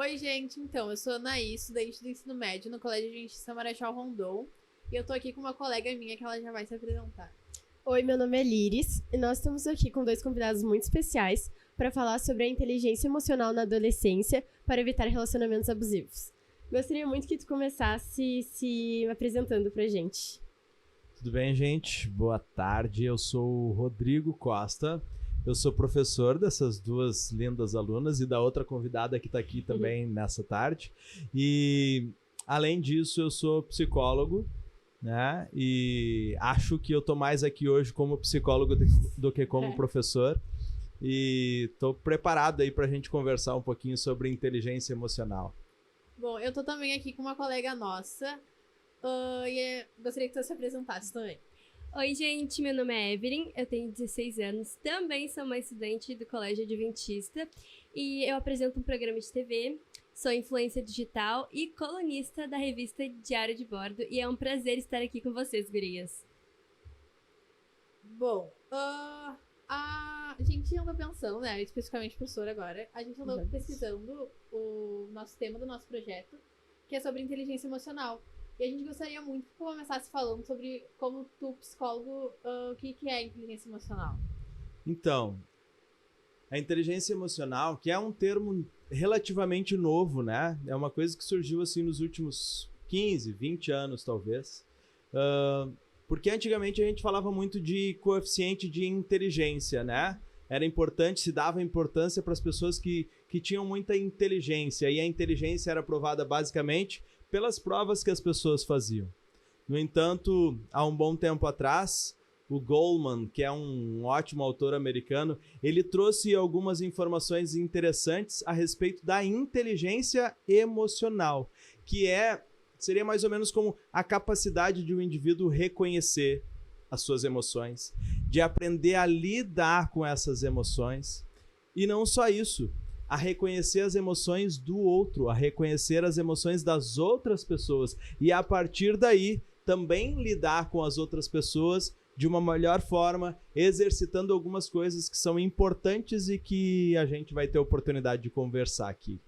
Oi, gente. Então, eu sou a Anaís, estudante do ensino médio no Colégio Adventista Marechal Rondon. E eu tô aqui com uma colega minha que ela já vai se apresentar. Oi, meu nome é Liris e nós estamos aqui com dois convidados muito especiais para falar sobre a inteligência emocional na adolescência para evitar relacionamentos abusivos. Gostaria muito que tu começasse se apresentando pra gente. Tudo bem, gente? Boa tarde. Eu sou o Rodrigo Costa. Eu sou professor dessas duas lindas alunas e da outra convidada que está aqui também nessa tarde. E, além disso, eu sou psicólogo, né? E acho que eu tô mais aqui hoje como psicólogo do que como professor. E tô preparado aí pra gente conversar um pouquinho sobre inteligência emocional. Bom, eu tô também aqui com uma colega nossa. Gostaria que tu se apresentasse também. Oi, gente, meu nome é Evelyn, eu tenho 16 anos, também sou uma estudante do Colégio Adventista e eu apresento um programa de TV, sou influencer digital e colunista da revista Diário de Bordo e é um prazer estar aqui com vocês, gurias. Bom, a gente anda pensando, né, especificamente o professor agora, a gente andou pesquisando o nosso tema do nosso projeto, que é sobre inteligência emocional. E a gente gostaria muito que tu começasse falando sobre, como tu, psicólogo, o que é inteligência emocional. Então, a inteligência emocional, que é um termo relativamente novo, né? É uma coisa que surgiu assim nos últimos 15, 20 anos, talvez. Porque antigamente a gente falava muito de coeficiente de inteligência, né? Era importante, se dava importância para as pessoas que tinham muita inteligência. E a inteligência era provada basicamente pelas provas que as pessoas faziam. No entanto, há um bom tempo atrás, o Goleman, que é um ótimo autor americano, ele trouxe algumas informações interessantes a respeito da inteligência emocional, que seria mais ou menos como a capacidade de um indivíduo reconhecer as suas emoções, de aprender a lidar com essas emoções. E não só isso, a reconhecer as emoções do outro, a reconhecer as emoções das outras pessoas e, a partir daí, também lidar com as outras pessoas de uma melhor forma, exercitando algumas coisas que são importantes e que a gente vai ter oportunidade de conversar aqui.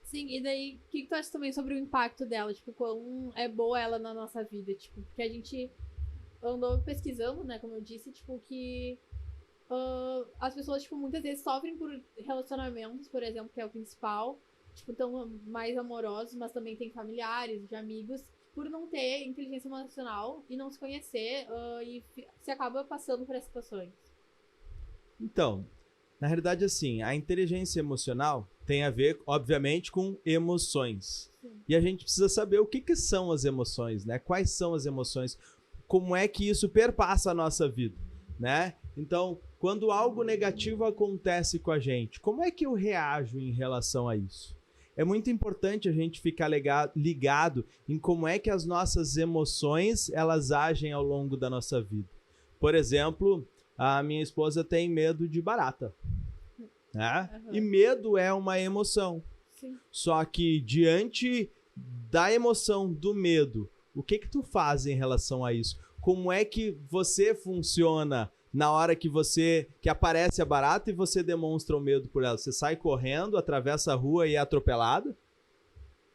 Sim, e daí, o que tu acha também sobre o impacto dela? Tipo, quão é boa ela na nossa vida? Tipo, porque a gente andou pesquisando, né, como eu disse, tipo, que as pessoas, tipo, muitas vezes sofrem por relacionamentos, por exemplo, que é o principal, tipo, tão mais amorosos, mas também tem familiares, de amigos, por não ter inteligência emocional e não se conhecer, e se acaba passando por essas situações. Então, na realidade, assim, a inteligência emocional tem a ver, obviamente, com emoções. Sim. E a gente precisa saber o que são as emoções, né? Quais são as emoções? Como é que isso perpassa a nossa vida, né? Então, quando algo negativo acontece com a gente, como é que eu reajo em relação a isso? É muito importante a gente ficar ligado em como é que as nossas emoções, elas agem ao longo da nossa vida. Por exemplo, a minha esposa tem medo de barata, né? E medo é uma emoção. Sim. Só que diante da emoção do medo, o que tu faz em relação a isso? Como é que você funciona na hora que aparece a barata e você demonstra o medo por ela? Você sai correndo, atravessa a rua e é atropelado?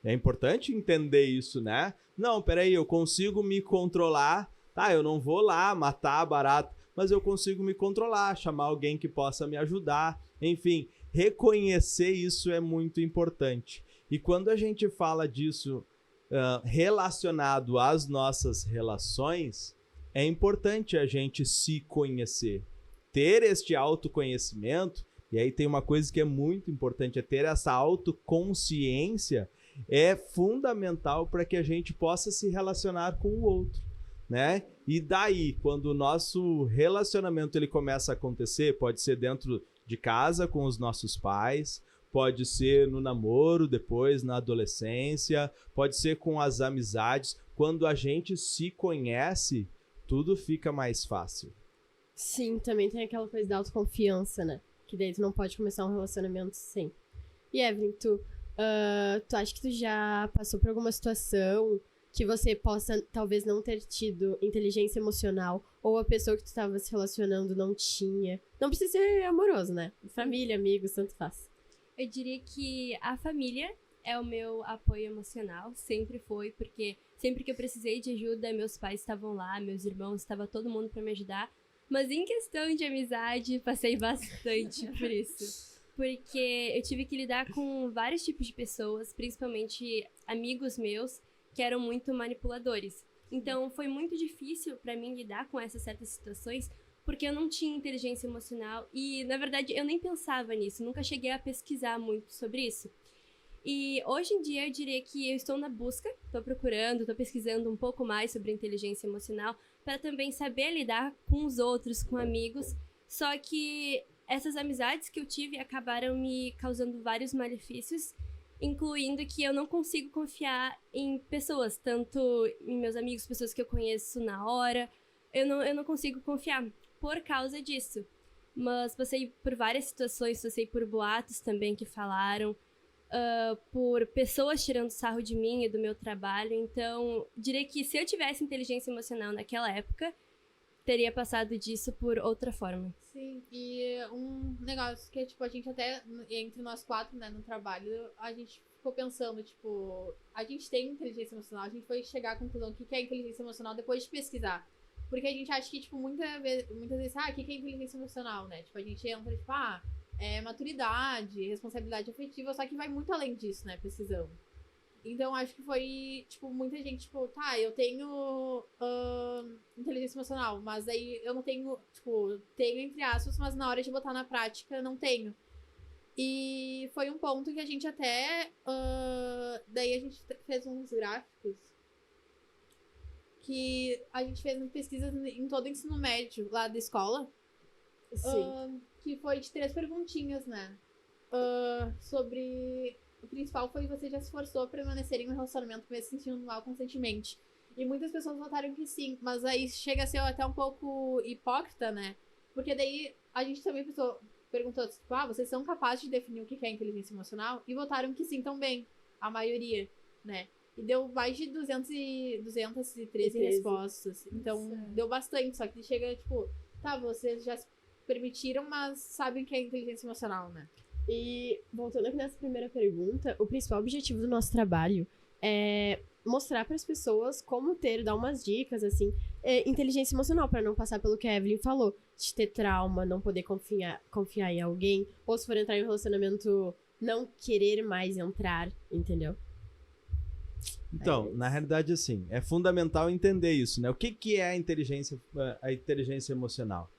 É importante entender isso, né? Não, peraí, eu consigo me controlar. Tá, eu não vou lá matar a barata, mas eu consigo me controlar, chamar alguém que possa me ajudar. Enfim, reconhecer isso é muito importante. E quando a gente fala disso relacionado às nossas relações, é importante a gente se conhecer, ter este autoconhecimento. E aí tem uma coisa que é muito importante, é ter essa autoconsciência, é fundamental para que a gente possa se relacionar com o outro, né? E daí, quando o nosso relacionamento ele começa a acontecer, pode ser dentro de casa com os nossos pais, pode ser no namoro, depois na adolescência, pode ser com as amizades. Quando a gente se conhece, tudo fica mais fácil. Sim, também tem aquela coisa da autoconfiança, né? Que daí tu não pode começar um relacionamento sem. E Evelyn, tu acha que tu já passou por alguma situação que você possa talvez não ter tido inteligência emocional, ou a pessoa que tu estava se relacionando não tinha? Não precisa ser amoroso, né? Família, amigos, tanto faz. Eu diria que a família é o meu apoio emocional, sempre foi, porque sempre que eu precisei de ajuda, meus pais estavam lá, meus irmãos, estava todo mundo pra me ajudar. Mas em questão de amizade, passei bastante por isso. Porque eu tive que lidar com vários tipos de pessoas, principalmente amigos meus, que eram muito manipuladores. Então, foi muito difícil pra mim lidar com essas certas situações, porque eu não tinha inteligência emocional e, na verdade, eu nem pensava nisso, nunca cheguei a pesquisar muito sobre isso. E hoje em dia eu diria que eu estou na busca, estou procurando, estou pesquisando um pouco mais sobre inteligência emocional para também saber lidar com os outros, com amigos. Só que essas amizades que eu tive acabaram me causando vários malefícios, incluindo que eu não consigo confiar em pessoas, tanto em meus amigos, pessoas que eu conheço na hora, eu não consigo confiar por causa disso. Mas passei por várias situações, passei por boatos também que falaram, por pessoas tirando sarro de mim e do meu trabalho. Então, diria que se eu tivesse inteligência emocional naquela época, teria passado disso por outra forma. Sim, e um negócio que, tipo, a gente até, entre nós 4, né, no trabalho, a gente ficou pensando, tipo, a gente tem inteligência emocional, a gente foi chegar à conclusão do que é inteligência emocional depois de pesquisar. Porque a gente acha que, tipo, muitas vezes, o que é inteligência emocional, né? Tipo, a gente entra, tipo, maturidade, responsabilidade afetiva, só que vai muito além disso, né, pesquisando. Então, acho que foi, tipo, muita gente, tipo, eu tenho inteligência emocional, mas aí eu não tenho, tipo, tenho entre aspas, mas na hora de botar na prática, não tenho. E foi um ponto que a gente até, daí a gente fez uns gráficos que a gente fez pesquisas em todo o ensino médio lá da escola. Sim. Que foi de 3 perguntinhas, né? Sobre... O principal foi você já se esforçou a permanecer em um relacionamento mesmo se sentindo mal constantemente. E muitas pessoas votaram que sim, mas aí chega a ser até um pouco hipócrita, né? Porque daí a gente também perguntou, tipo, vocês são capazes de definir o que é inteligência emocional? E votaram que sim também, a maioria, né? E deu mais de 213 respostas. Então, deu bastante, só que chega, tipo, vocês já se permitiram, mas sabem o que é inteligência emocional, né? E voltando aqui nessa primeira pergunta, o principal objetivo do nosso trabalho é mostrar para as pessoas como dar umas dicas, assim, inteligência emocional, para não passar pelo que a Evelyn falou, de ter trauma, não poder confiar em alguém, ou se for entrar em um relacionamento, não querer mais entrar, entendeu? Então, na realidade, assim, é fundamental entender isso, né? O que é a inteligência emocional?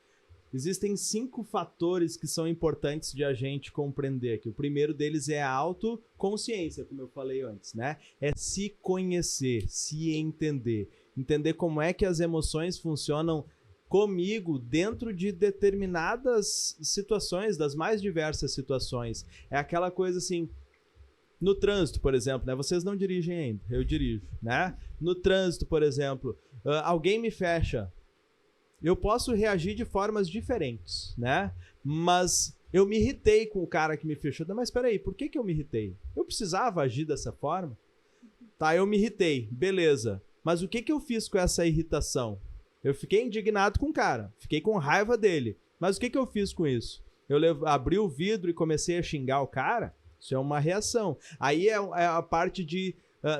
Existem 5 fatores que são importantes de a gente compreender, que o primeiro deles é a autoconsciência, como eu falei antes, né? É se conhecer, se entender, entender como é que as emoções funcionam comigo dentro de determinadas situações, das mais diversas situações. É aquela coisa assim, no trânsito, por exemplo, né? Vocês não dirigem ainda, eu dirijo, né? No trânsito, por exemplo, alguém me fecha. Eu posso reagir de formas diferentes, né? Mas eu me irritei com o cara que me fechou. Mas peraí, por que eu me irritei? Eu precisava agir dessa forma? Tá, eu me irritei, beleza. Mas o que eu fiz com essa irritação? Eu fiquei indignado com o cara, fiquei com raiva dele. Mas o que eu fiz com isso? Eu abri o vidro e comecei a xingar o cara? Isso é uma reação. Aí é a parte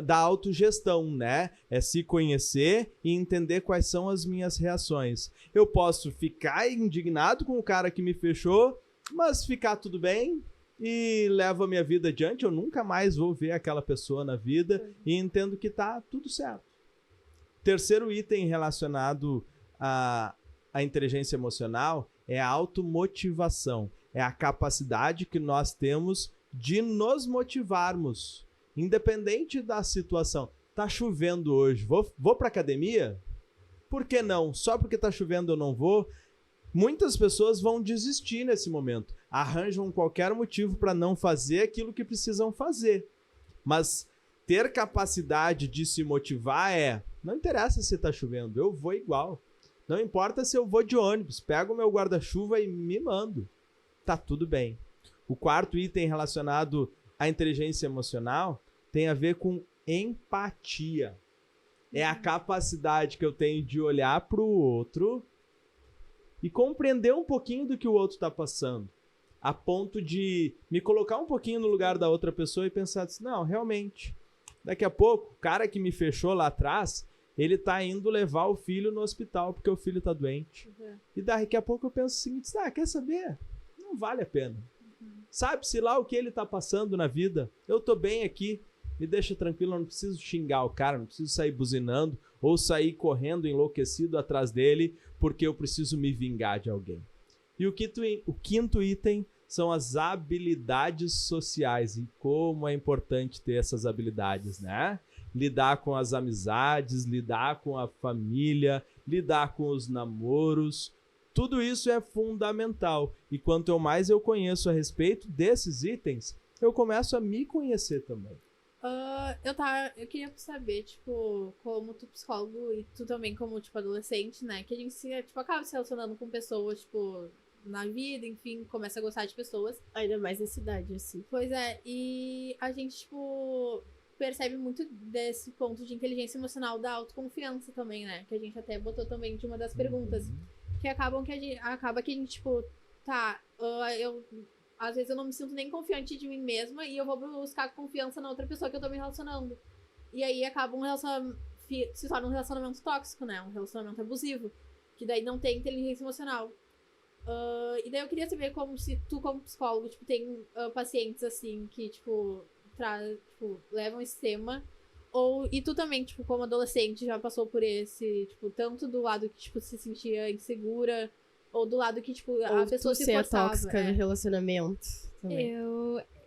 da autogestão, né? É se conhecer e entender quais são as minhas reações. Eu posso ficar indignado com o cara que me fechou, mas ficar tudo bem e levo a minha vida adiante. Eu nunca mais vou ver aquela pessoa na vida e entendo que tá tudo certo. Terceiro item relacionado à inteligência emocional é a automotivação. É a capacidade que nós temos de nos motivarmos. Independente da situação. Tá chovendo hoje, vou pra academia? Por que não? Só porque tá chovendo eu não vou? Muitas pessoas vão desistir nesse momento. Arranjam qualquer motivo para não fazer aquilo que precisam fazer. Mas ter capacidade de se motivar não interessa se tá chovendo, eu vou igual. Não importa se eu vou de ônibus, pego o meu guarda-chuva e me mando. Tá tudo bem. O quarto item relacionado à inteligência emocional tem a ver com empatia. É a capacidade que eu tenho de olhar para o outro e compreender um pouquinho do que o outro está passando. a ponto de me colocar um pouquinho no lugar da outra pessoa e pensar assim, não, realmente, daqui a pouco, o cara que me fechou lá atrás, ele tá indo levar o filho no hospital porque o filho tá doente. E daqui a pouco eu penso o seguinte, quer saber? Não vale a pena. Sabe-se lá o que ele tá passando na vida, eu tô bem aqui, me deixa tranquilo, eu não preciso xingar o cara, não preciso sair buzinando ou sair correndo enlouquecido atrás dele porque eu preciso me vingar de alguém. E o quinto item são as habilidades sociais e como é importante ter essas habilidades, né? Lidar com as amizades, lidar com a família, lidar com os namoros, tudo isso é fundamental. E quanto mais eu conheço a respeito desses itens, eu começo a me conhecer também. Eu queria saber, tipo, como tu psicólogo e tu também como, tipo, adolescente, né? Que a gente, tipo, acaba se relacionando com pessoas, tipo, na vida, enfim, começa a gostar de pessoas. Ainda mais na cidade, assim. Pois é, e a gente, tipo, percebe muito desse ponto de inteligência emocional da autoconfiança também, né? Que a gente até botou também de uma das perguntas. Que acaba que a gente, tipo, às vezes eu não me sinto nem confiante de mim mesma e eu vou buscar confiança na outra pessoa que eu tô me relacionando. E aí acaba se torna um relacionamento tóxico, né? Um relacionamento abusivo. Que daí não tem inteligência emocional. E daí eu queria saber como se tu, como psicólogo, tipo, tem pacientes assim que, tipo, levam esse tema. E tu também, tipo, como adolescente, já passou por esse, tipo, tanto do lado que, tipo, se sentia insegura, ou do lado que, tipo, a pessoa se forçava. Tóxica no relacionamento também.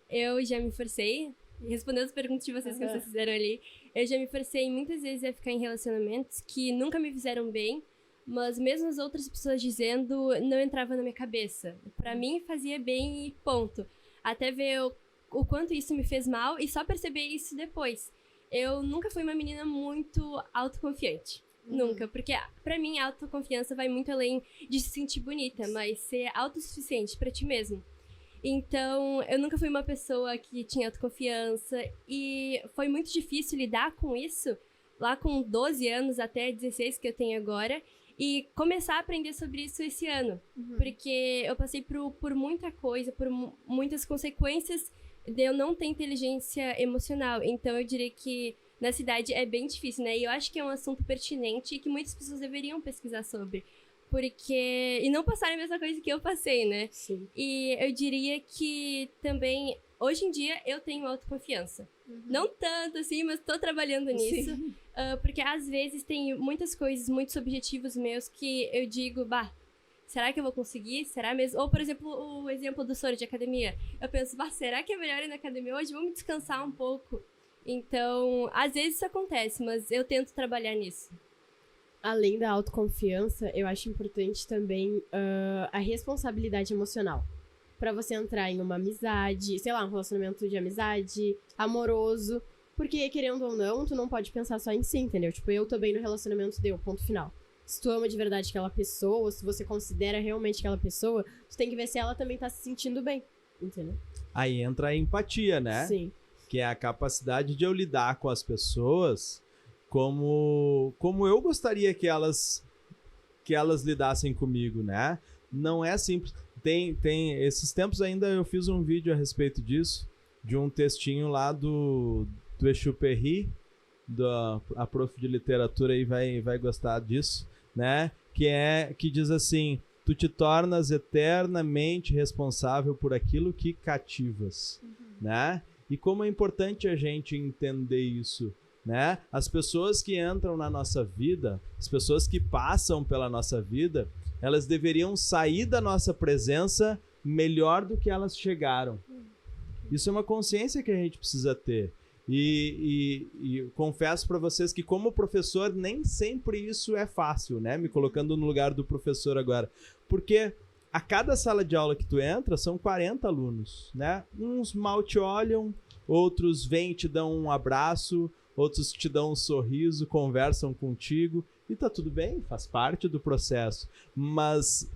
Eu já me forcei, respondendo as perguntas de vocês que vocês fizeram ali, eu já me forcei muitas vezes a ficar em relacionamentos que nunca me fizeram bem, mas mesmo as outras pessoas dizendo, não entrava na minha cabeça. Pra mim, fazia bem e ponto. Até ver o quanto isso me fez mal e só perceber isso depois. Eu nunca fui uma menina muito autoconfiante. Nunca. Porque, pra mim, a autoconfiança vai muito além de se sentir bonita, mas ser autossuficiente pra ti mesmo. Então, eu nunca fui uma pessoa que tinha autoconfiança e foi muito difícil lidar com isso lá com 12 anos até 16 que eu tenho agora e começar a aprender sobre isso esse ano. Porque eu passei por muita coisa, por muitas consequências de eu não ter inteligência emocional. Então, eu diria que na cidade é bem difícil, né? E eu acho que é um assunto pertinente e que muitas pessoas deveriam pesquisar sobre. Porque... E não passarem a mesma coisa que eu passei, né? Sim. E eu diria que também, hoje em dia, eu tenho autoconfiança. Não tanto assim, mas tô trabalhando nisso. Porque às vezes tem muitas coisas, muitos objetivos meus que eu digo, será que eu vou conseguir? Será mesmo? Ou, por exemplo, o exemplo do soro de academia. Eu penso, será que é melhor ir na academia hoje? Vamos descansar um pouco. Então, às vezes isso acontece, mas eu tento trabalhar nisso. Além da autoconfiança, eu acho importante também a responsabilidade emocional. Pra você entrar em uma amizade, sei lá, um relacionamento de amizade, amoroso. Porque, querendo ou não, tu não pode pensar só em si, entendeu? Tipo, eu tô bem no relacionamento, ponto final. Se tu ama de verdade aquela pessoa, se você considera realmente aquela pessoa, tu tem que ver se ela também tá se sentindo bem, entendeu? Aí entra a empatia, né? Sim. Que é a capacidade de eu lidar com as pessoas como eu gostaria que elas lidassem comigo, né? Não é simples. Tem esses tempos ainda eu fiz um vídeo a respeito disso, de um textinho lá do Exupéry, a prof de literatura aí vai gostar disso, né? Que diz assim: tu te tornas eternamente responsável por aquilo que cativas, né? E como é importante a gente entender isso, né? As pessoas que entram na nossa vida, as pessoas que passam pela nossa vida, elas deveriam sair da nossa presença melhor do que elas chegaram. Isso é uma consciência que a gente precisa ter. E confesso para vocês que como professor nem sempre isso é fácil, né? Me colocando no lugar do professor agora. Porque a cada sala de aula que tu entra, são 40 alunos, né? Uns mal te olham, outros vêm e te dão um abraço, outros te dão um sorriso, conversam contigo, e tá tudo bem, faz parte do processo. Mas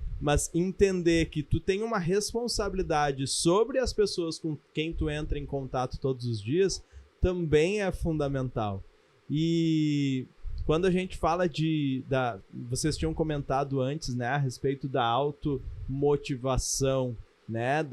entender que tu tem uma responsabilidade sobre as pessoas com quem tu entra em contato todos os dias, também é fundamental. E quando a gente fala vocês tinham comentado antes, né, a respeito da automotivação, né?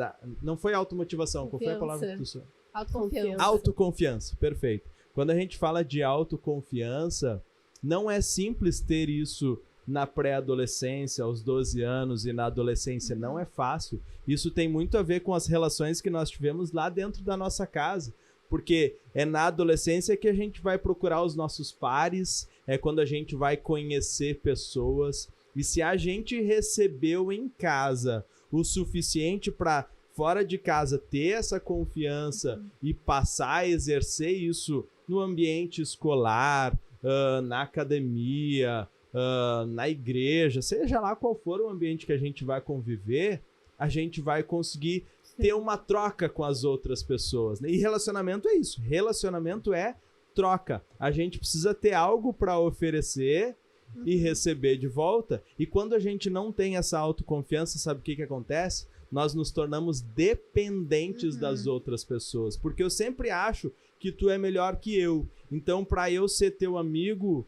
Não foi automotivação, qual foi a palavra que tu usou? Autoconfiança. Autoconfiança, perfeito. Quando a gente fala de autoconfiança, não é simples ter isso na pré-adolescência, aos 12 anos e na adolescência. Não é fácil. Isso tem muito a ver com as relações que nós tivemos lá dentro da nossa casa. Porque é na adolescência que a gente vai procurar os nossos pares, é quando a gente vai conhecer pessoas. E se a gente recebeu em casa o suficiente para, fora de casa, ter essa confiança e passar a exercer isso no ambiente escolar, na academia, na igreja, seja lá qual for o ambiente que a gente vai conviver, a gente vai conseguir ter uma troca com as outras pessoas, né? E relacionamento é isso. Relacionamento é troca. A gente precisa ter algo para oferecer e receber de volta. E quando a gente não tem essa autoconfiança, sabe o que acontece? Nós nos tornamos dependentes das outras pessoas. Porque eu sempre acho que tu é melhor que eu. Então, para eu ser teu amigo,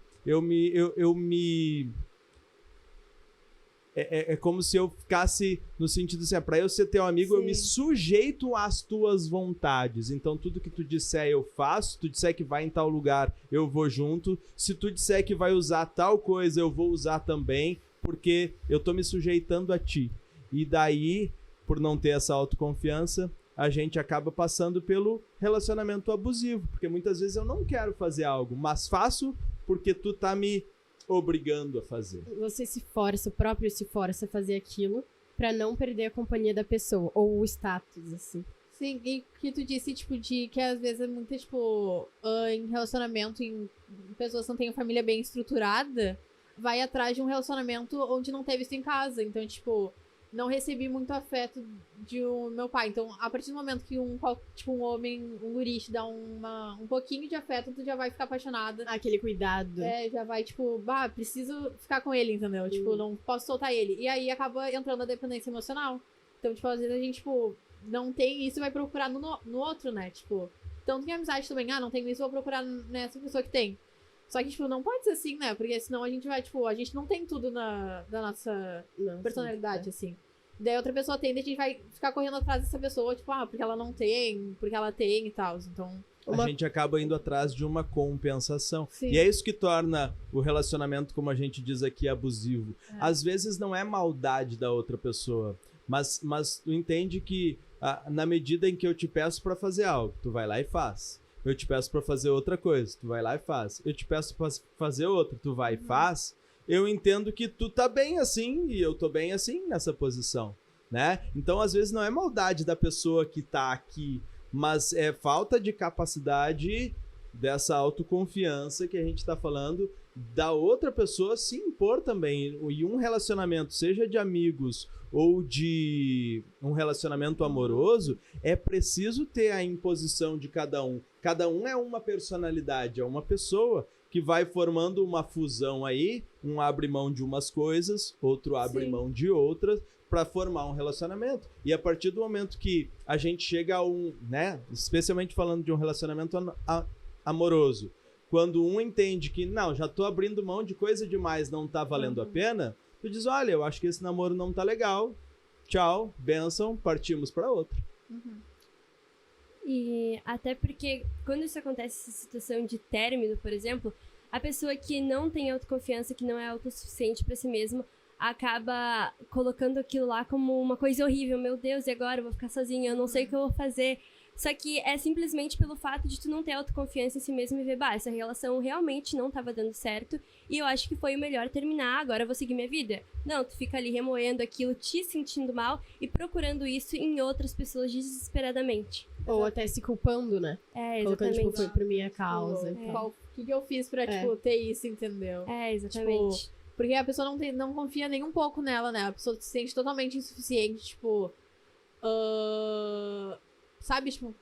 É como se eu ficasse no sentido assim, para eu ser teu amigo, eu me sujeito às tuas vontades. Então, tudo que tu disser, eu faço. Se tu disser que vai em tal lugar, eu vou junto. Se tu disser que vai usar tal coisa, eu vou usar também, porque eu tô me sujeitando a ti. E daí, por não ter essa autoconfiança, a gente acaba passando pelo relacionamento abusivo. Porque muitas vezes eu não quero fazer algo, mas faço porque tu tá me obrigando a fazer. Você se força, o próprio se força a fazer aquilo pra não perder a companhia da pessoa, ou o status, assim. Sim, e que tu disse, tipo, de que às vezes é muito, tipo, em relacionamento, em pessoas que não têm uma família bem estruturada, vai atrás de um relacionamento onde não teve isso em casa. Então, tipo, não recebi muito afeto de meu pai. Então, a partir do momento que um homem, um guri te dá um pouquinho de afeto, tu já vai ficar apaixonada. Aquele cuidado. Já vai, tipo, preciso ficar com ele, entendeu? Tipo, não posso soltar ele. E aí acaba entrando a dependência emocional. Então, tipo, às vezes a gente, tipo, não tem isso e vai procurar no outro, né? Tipo, então tem amizade também. Não tenho isso, vou procurar nessa pessoa que tem. Só que, tipo, não pode ser assim, né? Porque senão a gente vai, tipo, a gente não tem tudo da nossa personalidade, assim. Daí outra pessoa tem, daí a gente vai ficar correndo atrás dessa pessoa, tipo, porque ela não tem, porque ela tem e tal. Então. A gente acaba indo atrás de uma compensação. Sim. E é isso que torna o relacionamento, como a gente diz aqui, abusivo. Às vezes não é maldade da outra pessoa, mas tu entende que na medida em que eu te peço pra fazer algo, tu vai lá e faz. Eu te peço pra fazer outra coisa, tu vai lá e faz. Eu te peço pra fazer outra, tu vai e faz. Eu entendo que tu tá bem assim e eu tô bem assim nessa posição, né? Então, às vezes, não é maldade da pessoa que tá aqui, mas é falta de capacidade dessa autoconfiança que a gente tá falando da outra pessoa se impor também. E um relacionamento, seja de amigos ou de um relacionamento amoroso, é preciso ter a imposição de cada um. Cada um é uma personalidade, é uma pessoa que vai formando uma fusão aí, um abre mão de umas coisas, outro abre mão de outras, para formar um relacionamento. E a partir do momento que a gente chega a né, especialmente falando de um relacionamento amoroso, quando um entende que, não, já tô abrindo mão de coisa demais, não tá valendo a pena, tu diz, olha, eu acho que esse namoro não tá legal, tchau, bênção, partimos para outro. E até porque quando isso acontece, essa situação de término, por exemplo, a pessoa que não tem autoconfiança, que não é autossuficiente pra si mesma, acaba colocando aquilo lá como uma coisa horrível. Meu Deus, e agora? Eu vou ficar sozinha, eu não sei o que eu vou fazer. Só que é simplesmente pelo fato de tu não ter autoconfiança em si mesmo e ver, essa relação realmente não tava dando certo e eu acho que foi o melhor terminar, agora eu vou seguir minha vida. Não, tu fica ali remoendo aquilo, te sentindo mal e procurando isso em outras pessoas desesperadamente. Ou até se culpando, né? Exatamente. Colocando, tipo, foi por minha causa. O que eu fiz pra, tipo, ter isso, entendeu? Exatamente. Tipo, porque a pessoa não confia nem um pouco nela, né? A pessoa se sente totalmente insuficiente, tipo... sabe, tipo...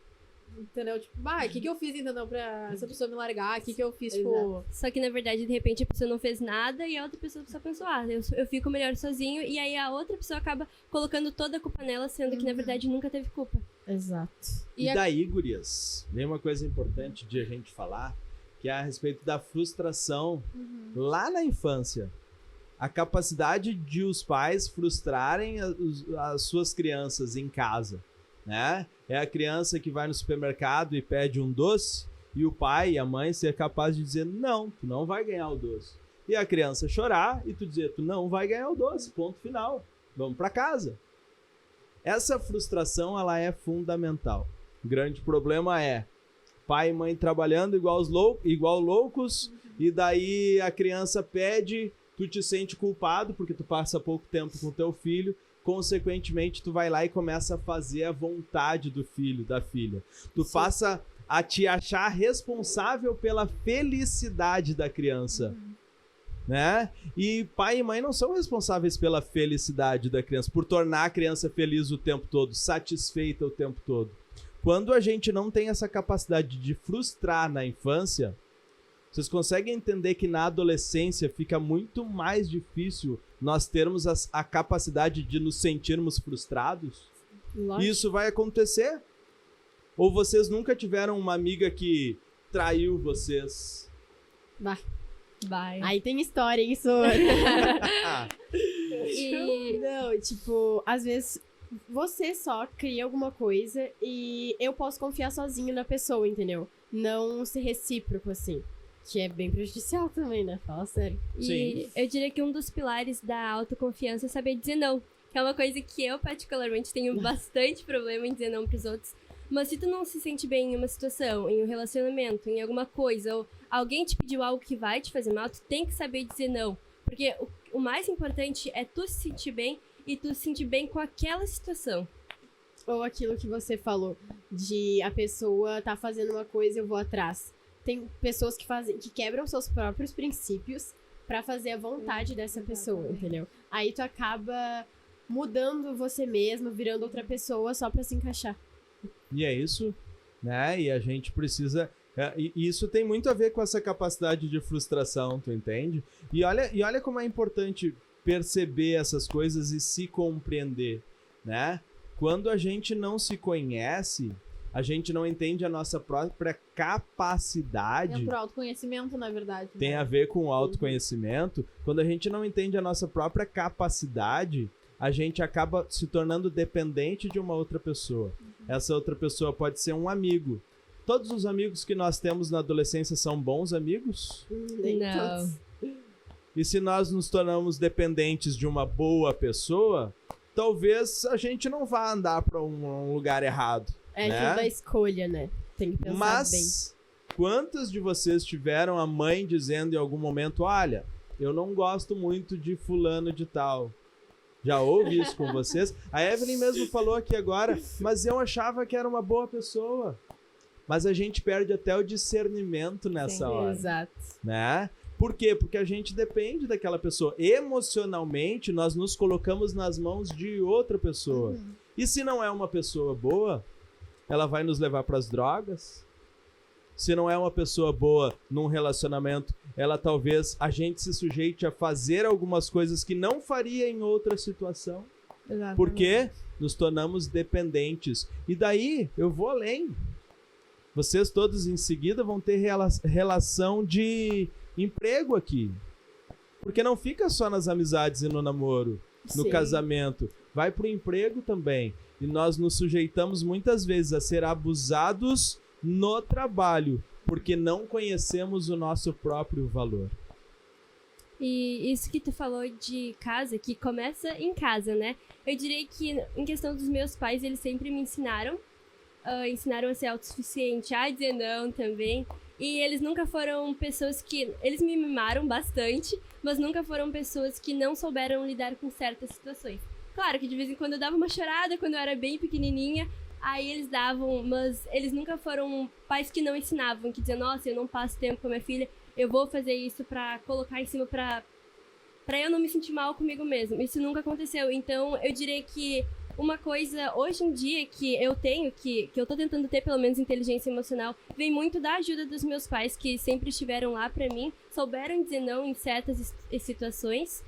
Entendeu? Tipo, o que eu fiz, entendeu? Pra essa pessoa me largar? O que eu fiz, tipo... Só que, na verdade, de repente, a pessoa não fez nada e a outra pessoa só pensou, eu fico melhor sozinho. E aí a outra pessoa acaba colocando toda a culpa nela, sendo que, na verdade, nunca teve culpa. Exato. E daí, gurias, vem uma coisa importante de a gente falar, que é a respeito da frustração lá na infância. a capacidade de os pais frustrarem as suas crianças em casa, né? É a criança que vai no supermercado e pede um doce e o pai e a mãe ser capaz de dizer, não, tu não vai ganhar o doce. E a criança chorar e tu dizer, tu não vai ganhar o doce, ponto final, vamos para casa. Essa frustração, ela é fundamental. O grande problema é pai e mãe trabalhando igual loucos, e daí a criança pede, tu te sente culpado porque tu passa pouco tempo com teu filho, consequentemente tu vai lá e começa a fazer a vontade do filho, da filha. Tu passa a te achar responsável pela felicidade da criança. Né? E pai e mãe não são responsáveis pela felicidade da criança, por tornar a criança feliz o tempo todo, satisfeita o tempo todo. Quando a gente não tem essa capacidade de frustrar na infância, vocês conseguem entender que na adolescência fica muito mais difícil nós termos a capacidade de nos sentirmos frustrados? Lógico. Isso vai acontecer? Ou vocês nunca tiveram uma amiga que traiu vocês? Vai. Aí tem história, isso. Não, tipo, às vezes você só cria alguma coisa e eu posso confiar sozinho na pessoa, entendeu? Não ser recíproco, assim. Que é bem prejudicial também, né? Fala sério. E eu diria que um dos pilares da autoconfiança é saber dizer não. Que é uma coisa que eu, particularmente, tenho bastante problema em dizer não pros outros. Mas se tu não se sente bem em uma situação, em um relacionamento, em alguma coisa, ou alguém te pediu algo que vai te fazer mal, tu tem que saber dizer não. Porque o mais importante é tu se sentir bem e tu se sentir bem com aquela situação. Ou aquilo que você falou, de a pessoa tá fazendo uma coisa e eu vou atrás. Tem pessoas que quebram seus próprios princípios pra fazer a vontade dessa pessoa, entendeu? Aí tu acaba mudando você mesmo, virando outra pessoa só pra se encaixar. E é isso, né? E a gente precisa... E isso tem muito a ver com essa capacidade de frustração, tu entende? E olha como é importante perceber essas coisas e se compreender, né? Quando a gente não se conhece, a gente não entende a nossa própria capacidade. É pro autoconhecimento, na verdade. Tem a ver com o autoconhecimento. Quando a gente não entende a nossa própria capacidade, a gente acaba se tornando dependente de uma outra pessoa. Essa outra pessoa pode ser um amigo. Todos os amigos que nós temos na adolescência são bons amigos? Nem Não. todos. E se nós nos tornamos dependentes de uma boa pessoa, talvez a gente não vá andar para um lugar errado. É né? tudo da escolha, né? Tem que pensar bem. Mas quantas de vocês tiveram a mãe dizendo em algum momento, olha, eu não gosto muito de fulano de tal? Já houve isso com vocês? A Evelyn mesmo falou aqui agora, mas eu achava que era uma boa pessoa. Mas a gente perde até o discernimento nessa hora, Exato. né? Por quê? Porque a gente depende daquela pessoa. Emocionalmente, nós nos colocamos nas mãos de outra pessoa. E se não é uma pessoa boa, ela vai nos levar para as drogas. Se não é uma pessoa boa num relacionamento, ela talvez a gente se sujeite a fazer algumas coisas que não faria em outra situação. Exatamente. Porque nos tornamos dependentes. E daí, eu vou além. Vocês todos em seguida vão ter relação de emprego aqui. Porque não fica só nas amizades e no namoro, no Sim. casamento. Vai pro emprego também. E nós nos sujeitamos muitas vezes a ser abusados no trabalho, porque não conhecemos o nosso próprio valor. E isso que tu falou de casa, que começa em casa, né? Eu diria que, em questão dos meus pais, eles sempre me ensinaram a ser autossuficiente, a dizer não também. E eles nunca foram pessoas que... Eles me mimaram bastante, mas nunca foram pessoas que não souberam lidar com certas situações. Claro que de vez em quando eu dava uma chorada, quando eu era bem pequenininha, aí eles davam, mas eles nunca foram pais que não ensinavam, que diziam, nossa, eu não passo tempo com a minha filha, eu vou fazer isso pra colocar em cima pra eu não me sentir mal comigo mesmo. Isso nunca aconteceu. Então, eu diria que uma coisa, hoje em dia, que eu tenho, que eu tô tentando ter, pelo menos, inteligência emocional, vem muito da ajuda dos meus pais, que sempre estiveram lá pra mim, souberam dizer não em certas situações.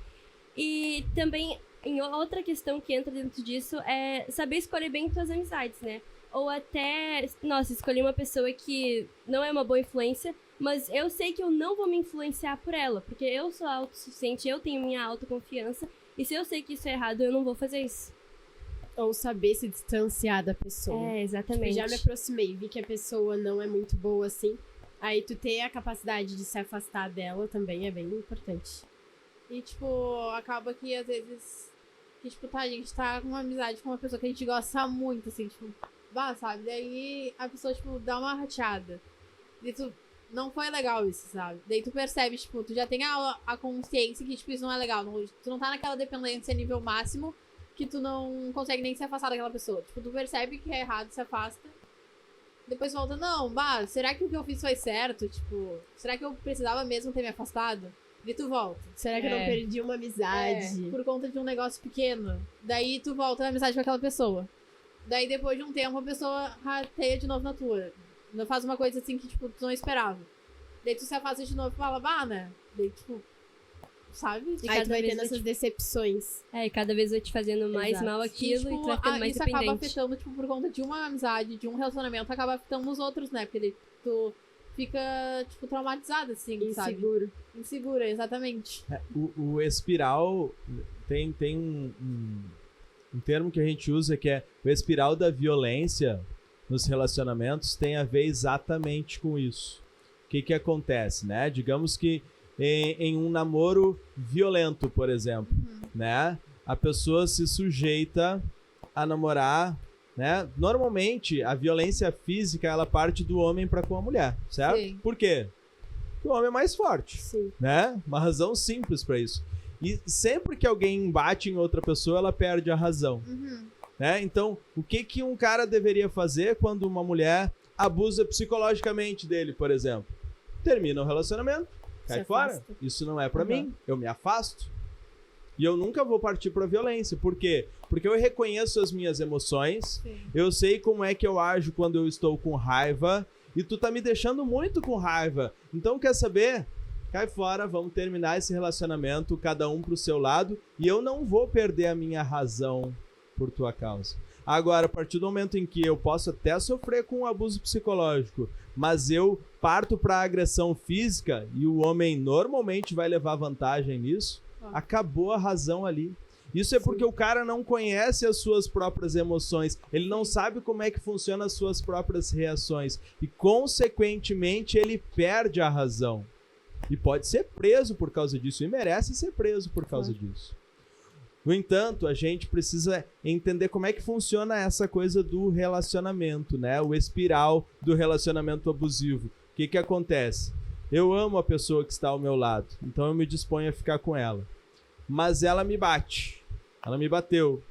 E também, em outra questão que entra dentro disso, é saber escolher bem tuas amizades, né? Ou até, nossa, escolher uma pessoa que não é uma boa influência, Mas eu sei que eu não vou me influenciar por ela, porque eu sou autossuficiente, eu tenho minha autoconfiança, e se eu sei que isso é errado, eu não vou fazer isso. Ou saber se distanciar da pessoa. É, exatamente. Tipo, já me aproximei, vi que a pessoa não é muito boa assim. Aí tu ter a capacidade de se afastar dela também é bem importante. E, tipo, acaba que às vezes. Que, tipo, tá, a gente tá com uma amizade com uma pessoa que a gente gosta muito, assim, tipo, sabe? Daí a pessoa, tipo, dá uma rateada. E tu. Não foi legal isso, sabe? Daí tu percebe, tipo, tu já tem a consciência que, tipo, isso não é legal. Tu não tá naquela dependência nível máximo que tu não consegue nem se afastar daquela pessoa. Tipo, tu percebe que é errado, se afasta. Depois volta, não, será que o que eu fiz foi certo? Tipo, será que eu precisava mesmo ter me afastado? E tu volta. Será que eu não perdi uma amizade? Por conta de um negócio pequeno. Daí tu volta na amizade com aquela pessoa. Daí depois de um tempo a pessoa rateia de novo na tua. Não faz uma coisa assim que, tipo, tu não esperava. Daí tu se afasta de novo e fala, né? Daí, tipo, sabe? E Aí cada tu vai vez tendo essas decepções. É, e cada vez vai te fazendo mais Exato. mal aquilo e, tipo, tu vai ficando mais isso acaba dependente. afetando, tipo, por conta de uma amizade, de um relacionamento, acaba afetando nos outros, né? Porque daí tu fica, tipo, traumatizado, assim, sabe? Inseguro. Insegura, exatamente. O espiral tem um termo que a gente usa que é o espiral da violência nos relacionamentos tem a ver exatamente com isso. O que acontece, né? Digamos que em um namoro violento, por exemplo, né? A pessoa se sujeita a namorar, né? Normalmente, a violência física, ela parte do homem para com a mulher, certo? Sim. Por quê? Porque o homem é mais forte, Sim. né? Uma razão simples para isso. E sempre que alguém bate em outra pessoa, ela perde a razão. Né? Então, o que um cara deveria fazer quando uma mulher abusa psicologicamente dele, por exemplo? Termina o relacionamento, cai Se fora. afasta. Isso não é pra mim, eu me afasto. E eu nunca vou partir pra violência. Por quê? Porque eu reconheço as minhas emoções, Sim. eu sei como é que eu ajo quando eu estou com raiva, e tu tá me deixando muito com raiva. Então, quer saber? Cai fora, vamos terminar esse relacionamento, cada um pro seu lado, e eu não vou perder a minha razão por tua causa. Agora, a partir do momento em que eu posso até sofrer com um abuso psicológico, mas eu parto para agressão física e o homem normalmente vai levar vantagem nisso, acabou a razão ali. Isso é porque o cara não conhece as suas próprias emoções, ele não sabe como é que funcionam as suas próprias reações e, consequentemente, ele perde a razão. E pode ser preso por causa disso, e merece ser preso por causa disso. No entanto, a gente precisa entender como é que funciona essa coisa do relacionamento, né? O espiral do relacionamento abusivo. O que acontece? Eu amo a pessoa que está ao meu lado, então eu me disponho a ficar com ela. Mas ela me bate. Ela me bateu.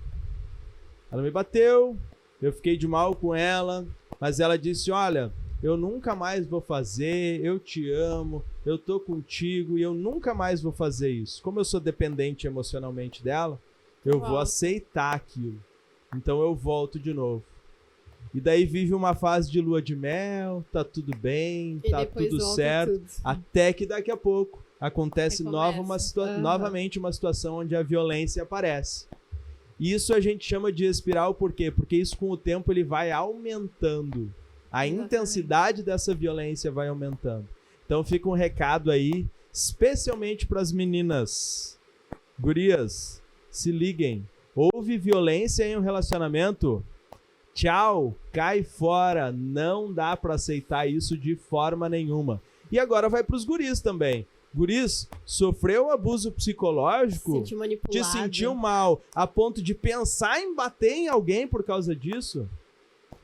Ela me bateu, eu fiquei de mal com ela, mas ela disse, olha, eu nunca mais vou fazer, eu te amo, eu tô contigo e eu nunca mais vou fazer isso. Como eu sou dependente emocionalmente dela, eu vou aceitar aquilo. Então eu volto de novo. E daí vive uma fase de lua de mel, tá tudo bem, E tá depois tudo volta certo, tudo. até que daqui a pouco acontece Recomeça. novamente uma situação onde a violência aparece. Isso a gente chama de espiral, por quê? Porque isso com o tempo ele vai aumentando. A intensidade dessa violência vai aumentando. Então fica um recado aí, especialmente para as meninas. Gurias, se liguem. Houve violência em um relacionamento? Tchau, cai fora. Não dá para aceitar isso de forma nenhuma. E agora vai para os guris também. Guris, sofreu abuso psicológico? Sentiu manipulado. Te sentiu mal a ponto de pensar em bater em alguém por causa disso?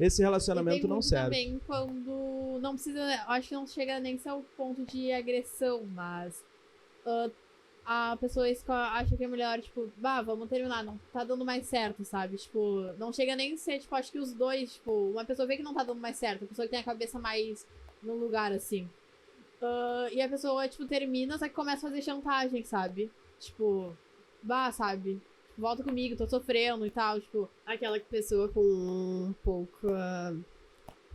Esse relacionamento não serve. Também quando não precisa, acho que não chega nem ser o ponto de agressão, mas a pessoa acha que é melhor, tipo, vamos terminar, não tá dando mais certo, sabe? Tipo, não chega nem a ser, tipo, acho que os dois, tipo, uma pessoa vê que não tá dando mais certo, a pessoa que tem a cabeça mais no lugar, assim. E a pessoa, tipo, termina, só que começa a fazer chantagem, sabe? Tipo, sabe? Volta comigo, tô sofrendo e tal, tipo... Aquela pessoa com um pouco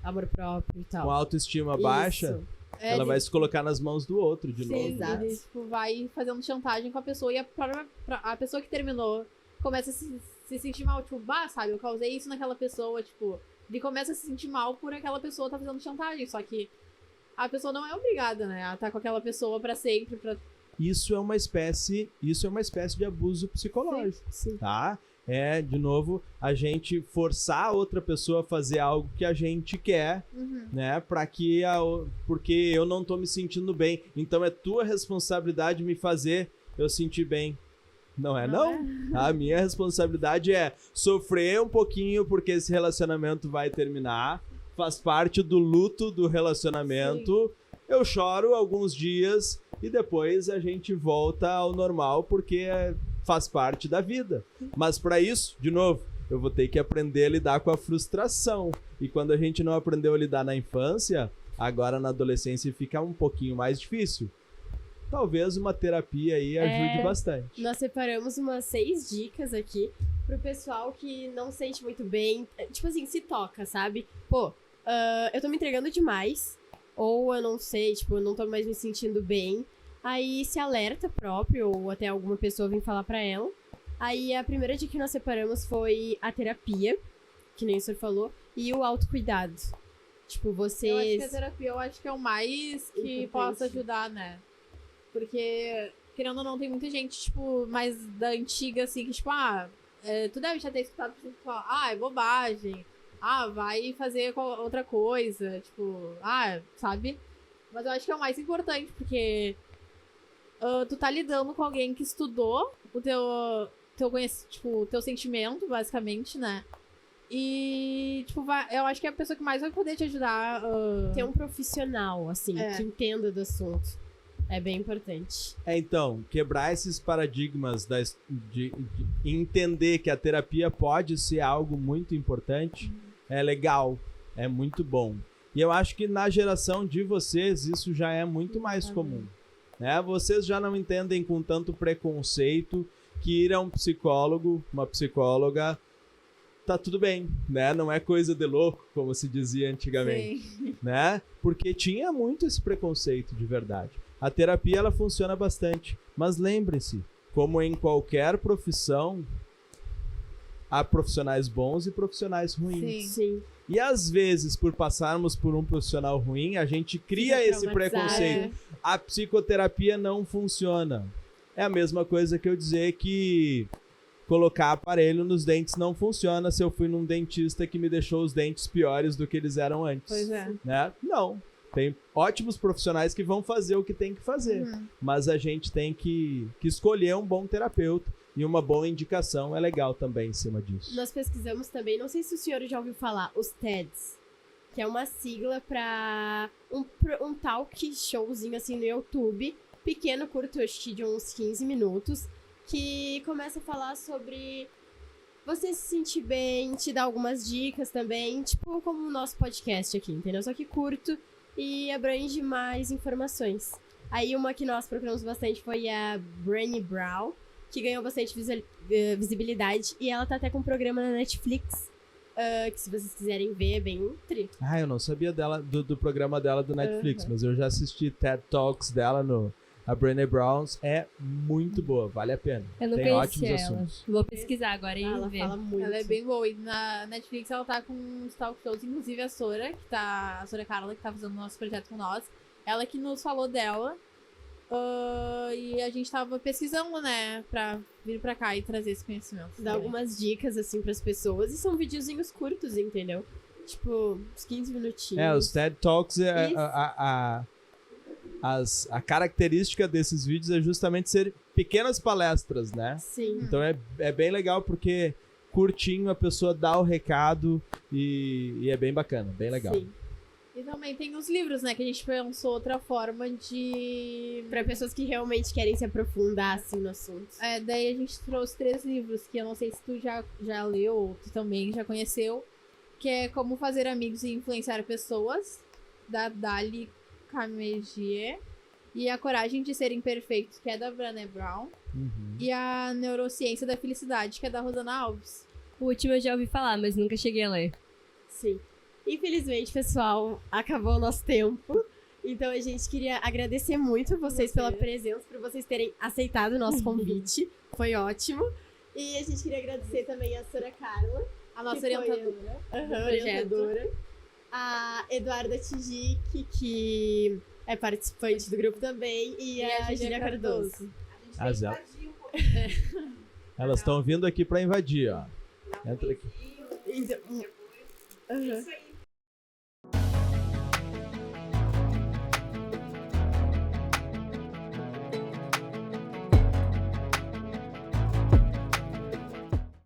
amor próprio e tal. Com autoestima baixa, ela vai se colocar nas mãos do outro de novo. Exato. Ele, tipo, vai fazendo chantagem com a pessoa e a pessoa que terminou começa a se sentir mal, tipo, sabe, eu causei isso naquela pessoa, tipo... Ele começa a se sentir mal por aquela pessoa tá fazendo chantagem, só que a pessoa não é obrigada, né, a estar com aquela pessoa pra sempre, Isso é uma espécie de abuso psicológico, Sim. tá? É, de novo, a gente forçar a outra pessoa a fazer algo que a gente quer, né? Porque eu não tô me sentindo bem. Então é tua responsabilidade me fazer eu sentir bem. Não é, não? A minha responsabilidade é sofrer um pouquinho porque esse relacionamento vai terminar. Faz parte do luto do relacionamento. Sim. Eu choro alguns dias e depois a gente volta ao normal porque faz parte da vida. Mas para isso, de novo, eu vou ter que aprender a lidar com a frustração. E quando a gente não aprendeu a lidar na infância, agora na adolescência fica um pouquinho mais difícil. Talvez uma terapia aí ajude bastante. Nós separamos umas 6 dicas aqui pro pessoal que não sente muito bem. Tipo assim, se toca, sabe? Pô, eu tô me entregando demais. Ou eu não sei, tipo, eu não tô mais me sentindo bem. Aí se alerta próprio, ou até alguma pessoa vem falar pra ela. Aí a primeira dica que nós separamos foi a terapia, que nem o senhor falou, e o autocuidado. Tipo, vocês... Eu acho que a terapia, é o mais que possa ajudar, né? Porque, querendo ou não, tem muita gente, tipo, mais da antiga, assim, que, tipo, tu deve já ter escutado pessoas falar, é bobagem, vai fazer outra coisa, tipo, sabe? Mas eu acho que é o mais importante, porque tu tá lidando com alguém que estudou o teu sentimento, basicamente, né? E, tipo, eu acho que é a pessoa que mais vai poder te ajudar. Ter um profissional, assim, que entenda do assunto. É bem importante. Então, quebrar esses paradigmas de entender que a terapia pode ser algo muito importante é legal, é muito bom. E eu acho que na geração de vocês isso já é muito mais comum. Né? Vocês já não entendem com tanto preconceito que ir a um psicólogo, uma psicóloga, tá tudo bem, né? Não é coisa de louco, como se dizia antigamente. Sim. Né? Porque tinha muito esse preconceito de verdade. A terapia, ela funciona bastante. Mas lembre-se, como em qualquer profissão, há profissionais bons e profissionais ruins. Sim. E às vezes, por passarmos por um profissional ruim, a gente cria esse preconceito. A psicoterapia não funciona. É a mesma coisa que eu dizer que colocar aparelho nos dentes não funciona se eu fui num dentista que me deixou os dentes piores do que eles eram antes. Pois é. Né? Não. Tem ótimos profissionais que vão fazer o que tem que fazer. Mas a gente tem que escolher um bom terapeuta. E uma boa indicação é legal também em cima disso. Nós pesquisamos também, não sei se o senhor já ouviu falar, os TEDs. Que é uma sigla para um talk showzinho assim no YouTube. Pequeno, curto, acho que de uns 15 minutos. Que começa a falar sobre você se sentir bem, te dar algumas dicas também. Tipo como o nosso podcast aqui, entendeu? Só que curto e abrange mais informações. Aí uma que nós procuramos bastante foi a Brené Brown, que ganhou bastante visibilidade. E ela tá até com um programa na Netflix, que se vocês quiserem ver, é bem tri. Eu não sabia do programa dela do Netflix, mas eu já assisti TED Talks dela A Brené Brown é muito boa, vale a pena. Eu não Tem ótimos conhecia ela. assuntos. Vou pesquisar agora e ela ver. Fala muito. Ela é bem boa. E na Netflix ela tá com uns talk shows, inclusive a Sora Carla, que tá fazendo o nosso projeto com nós. Ela que nos falou dela. E a gente tava pesquisando, né, pra vir pra cá e trazer esse conhecimento. Dá algumas dicas, assim, pras pessoas. E são videozinhos curtos, entendeu? Tipo, uns 15 minutinhos. Os TED Talks, a característica desses vídeos é justamente ser pequenas palestras, né? Sim. Então é bem legal porque curtinho a pessoa dá o recado e é bem bacana, bem legal. Sim. E também tem os livros, né? Que a gente pensou outra forma de... Pra pessoas que realmente querem se aprofundar, assim, no assunto. Daí a gente trouxe 3 livros, que eu não sei se tu já leu, ou tu também já conheceu. Que é Como Fazer Amigos e Influenciar Pessoas, da Dali Carnegie. E A Coragem de Ser Imperfeito, que é da Brené Brown. E A Neurociência da Felicidade, que é da Rosana Alves. O último eu já ouvi falar, mas nunca cheguei a ler. Sim. Infelizmente, pessoal, acabou o nosso tempo. Então a gente queria agradecer muito vocês pela presença, por vocês terem aceitado o nosso convite. Foi ótimo. E a gente queria agradecer também a Sora Carla, a nossa orientadora. Orientadora. a Eduarda Tijik, que é participante do grupo também, e a Julia Cardoso. Elas estão vindo aqui pra invadir, ó. Entra aqui. Então, Isso aí